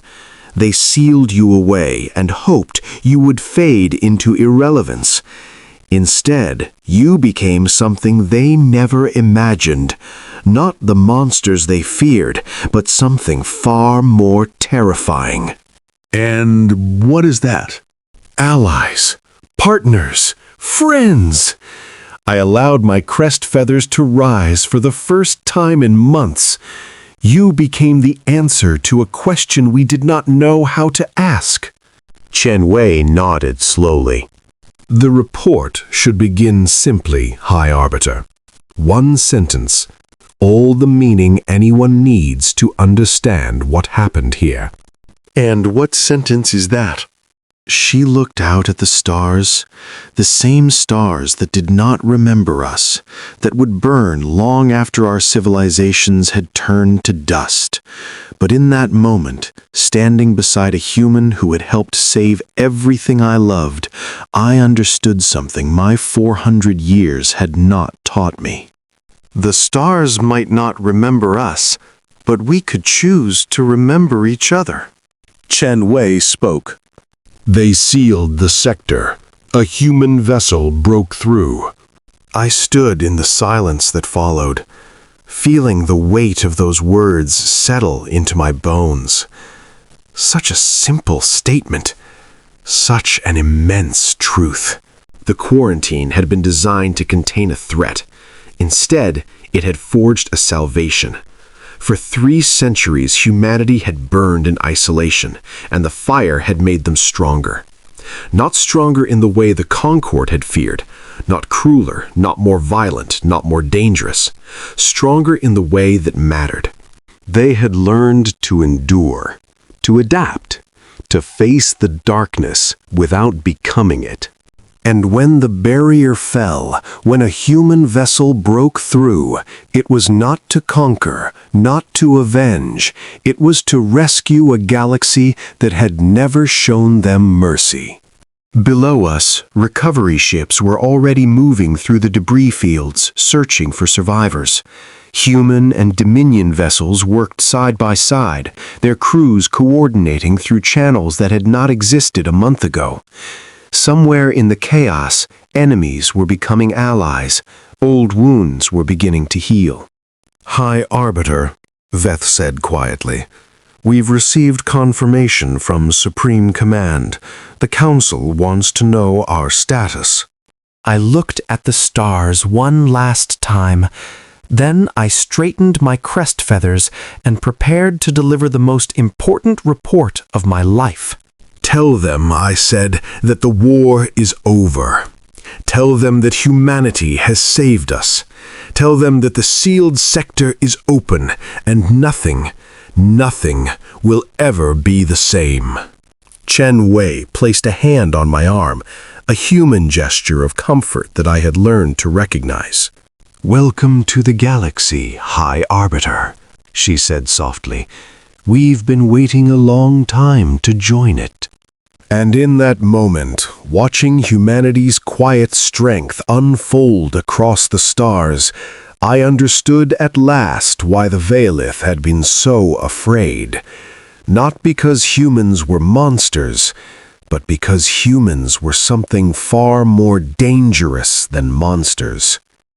S2: They sealed you away and hoped you would fade into irrelevance. Instead, you became something they never imagined. Not the monsters they feared, but something far more terrifying.
S3: "And what is that?"
S5: Allies, partners, friends. I allowed my crest feathers to rise for the first time in months. You became the answer to a question we did not know how to ask.
S2: Chen Wei nodded slowly.
S5: The report should begin simply, High Arbiter. 1 sentence, all the meaning anyone needs to understand what happened here.
S2: And what sentence is that? She looked out at the stars, the same stars that did not remember us, that would burn long after our civilizations had turned to dust. But in that moment, standing beside a human who had helped save everything I loved, I understood something my 400 years had not taught me. The stars might not remember us, but we could choose to remember each other.
S3: Chen Wei spoke. "They sealed the sector. A human vessel broke through."
S2: I stood in the silence that followed, feeling the weight of those words settle into my bones. Such a simple statement, such an immense truth. The quarantine had been designed to contain a threat. Instead, it had forged a salvation. For 3 centuries, humanity had burned in isolation, and the fire had made them stronger. Not stronger in the way the Concord had feared, not crueler, not more violent, not more dangerous. Stronger in the way that mattered. They had learned to endure, to adapt, to face the darkness without becoming it. And when the barrier fell, when a human vessel broke through, it was not to conquer, not to avenge. It was to rescue a galaxy that had never shown them mercy. Below us, recovery ships were already moving through the debris fields, searching for survivors. Human and Dominion vessels worked side by side, their crews coordinating through channels that had not existed a month ago. Somewhere in the chaos, enemies were becoming allies. Old wounds were beginning to heal.
S1: High Arbiter, Veth said quietly, we've received confirmation from Supreme Command. The Council wants to know our status.
S2: I looked at the stars one last time. Then I straightened my crest feathers and prepared to deliver the most important report of my life.
S3: Tell them, I said, that the war is over. Tell them that humanity has saved us. Tell them that the sealed sector is open and nothing will ever be the same. Chen Wei placed a hand on my arm, a human gesture of comfort that I had learned to recognize.
S1: Welcome to the galaxy, High Arbiter, she said softly. We've been waiting a long time to join it.
S3: And in that moment, watching humanity's quiet strength unfold across the stars, I understood at last why the Veilith had been so afraid. Not because humans were monsters, but because humans were something far more dangerous than monsters.